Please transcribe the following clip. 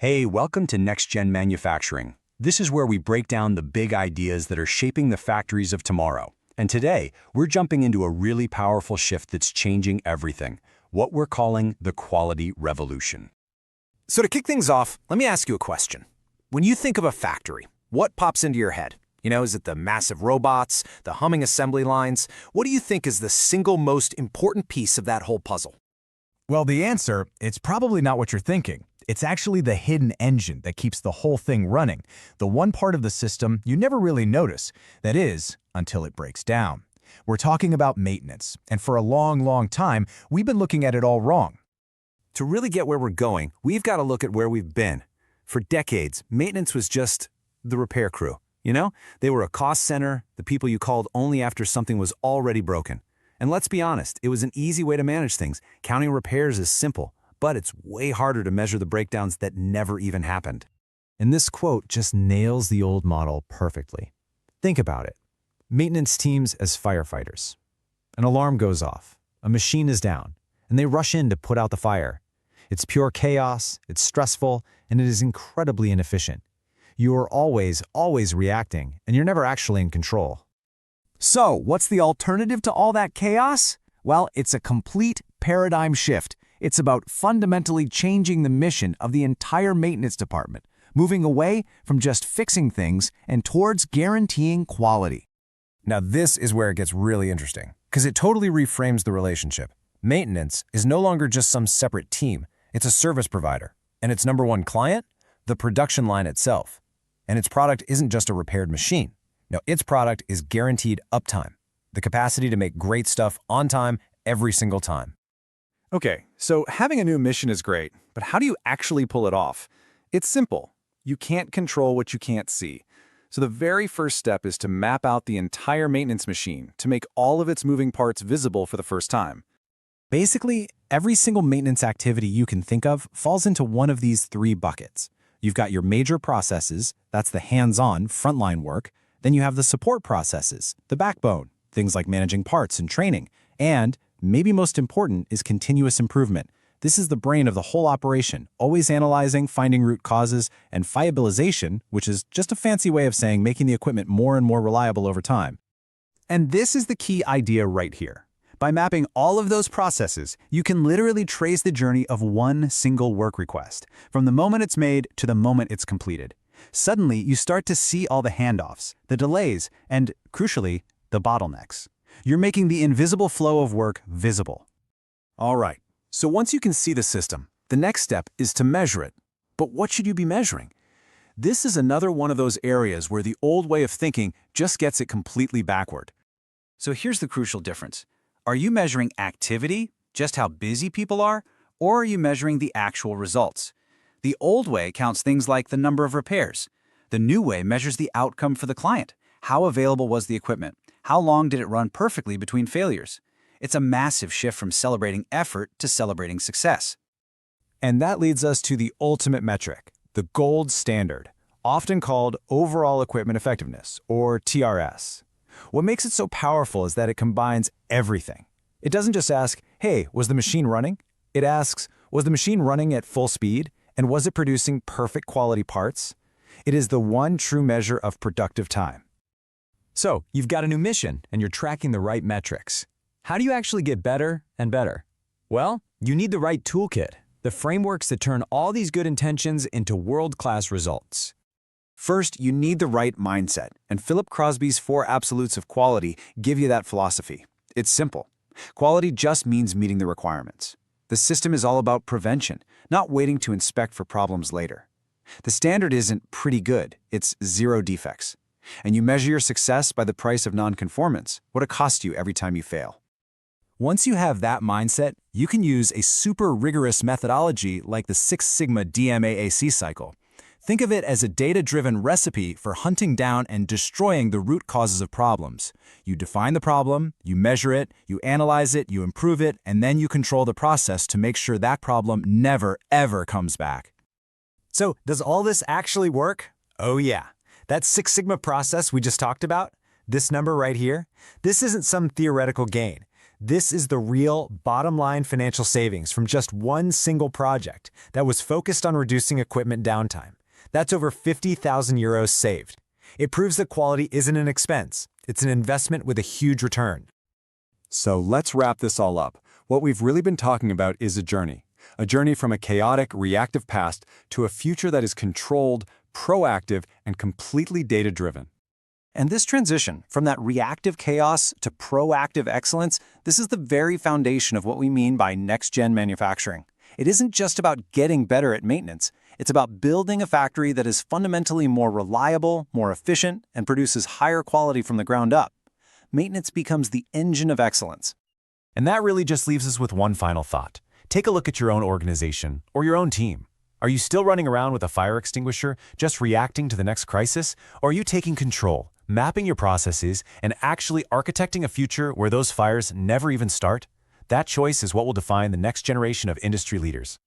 Hey, welcome to Next Gen Manufacturing. This is where we break down the big ideas that are shaping the factories of tomorrow. And today, we're jumping into a really powerful shift that's changing everything, what we're calling the quality revolution. So to kick things off, let me ask you a question. When you think of a factory, what pops into your head? Is it the massive robots, the humming assembly lines? What do you think is the single most important piece of that whole puzzle? Well, the answer, it's probably not what you're thinking. It's actually the hidden engine that keeps the whole thing running, the one part of the system you never really notice, that is, until it breaks down. We're talking about maintenance, and for a long time, we've been looking at it all wrong. To really get where we're going, we've got to look at where we've been. For decades, maintenance was just the repair crew. They were a cost center, the people you called only after something was already broken. And let's be honest, it was an easy way to manage things. Counting repairs is simple, but it's way harder to measure the breakdowns that never even happened. And this quote just nails the old model perfectly. Think about it. Maintenance teams as firefighters. An alarm goes off, a machine is down, and they rush in to put out the fire. It's pure chaos, it's stressful, and it is incredibly inefficient. You are always reacting, and you're never actually in control. So, what's the alternative to all that chaos? Well, it's a complete paradigm shift. It's about fundamentally changing the mission of the entire maintenance department, moving away from just fixing things and towards guaranteeing quality. Now this is where it gets really interesting, because it totally reframes the relationship. Maintenance is no longer just some separate team. It's a service provider. And its number one client? The production line itself. And its product isn't just a repaired machine. No, its product is guaranteed uptime, the capacity to make great stuff on time every single time. Okay, so having a new mission is great, but how do you actually pull it off? It's simple. You can't control what you can't see. So the very first step is to map out the entire maintenance machine to make all of its moving parts visible for the first time. Basically, every single maintenance activity you can think of falls into one of these three buckets. You've got your major processes, that's the hands-on, frontline work. Then you have the support processes, the backbone, things like managing parts and training. And, maybe most important, is continuous improvement. This is the brain of the whole operation, always analyzing, finding root causes, and fiabilization, which is just a fancy way of saying making the equipment more and more reliable over time. And this is the key idea right here. By mapping all of those processes, you can literally trace the journey of one single work request, from the moment it's made to the moment it's completed. Suddenly, you start to see all the handoffs, the delays, and, crucially, the bottlenecks. You're making the invisible flow of work visible. All right, so once you can see the system, the next step is to measure it. But what should you be measuring? This is another one of those areas where the old way of thinking just gets it completely backward. So here's the crucial difference. Are you measuring activity, just how busy people are, or are you measuring the actual results? The old way counts things like the number of repairs. The new way measures the outcome for the client. How available was the equipment? How long did it run perfectly between failures? It's a massive shift from celebrating effort to celebrating success. And that leads us to the ultimate metric, the gold standard, often called overall equipment effectiveness, or TRS. What makes it so powerful is that it combines everything. It doesn't just ask, hey, was the machine running? It asks, was the machine running at full speed? And was it producing perfect quality parts? It is the one true measure of productive time. So, you've got a new mission, and you're tracking the right metrics. How do you actually get better and better? Well, you need the right toolkit, the frameworks that turn all these good intentions into world-class results. First, you need the right mindset, and Philip Crosby's 4 Absolutes of Quality give you that philosophy. It's simple. Quality just means meeting the requirements. The system is all about prevention, not waiting to inspect for problems later. The standard isn't pretty good, it's 0 defects. And you measure your success by the price of non-conformance, what it costs you every time you fail. Once you have that mindset, you can use a super rigorous methodology like the Six Sigma DMAIC cycle. Think of it as a data-driven recipe for hunting down and destroying the root causes of problems. You define the problem, you measure it, you analyze it, you improve it, and then you control the process to make sure that problem never, ever comes back. So, does all this actually work? Oh yeah. That Six Sigma process we just talked about, this number right here, this isn't some theoretical gain. This is the real bottom-line financial savings from just one single project that was focused on reducing equipment downtime. That's over 50,000 euros saved. It proves that quality isn't an expense. It's an investment with a huge return. So let's wrap this all up. What we've really been talking about is a journey from a chaotic, reactive past to a future that is controlled, proactive, and completely data-driven. And this transition from that reactive chaos to proactive excellence, this is the very foundation of what we mean by next-gen manufacturing. It isn't just about getting better at maintenance. It's about building a factory that is fundamentally more reliable, more efficient, and produces higher quality from the ground up. Maintenance becomes the engine of excellence. And that really just leaves us with one final thought. Take a look at your own organization or your own team. Are you still running around with a fire extinguisher, just reacting to the next crisis? Or are you taking control, mapping your processes, and actually architecting a future where those fires never even start? That choice is what will define the next generation of industry leaders.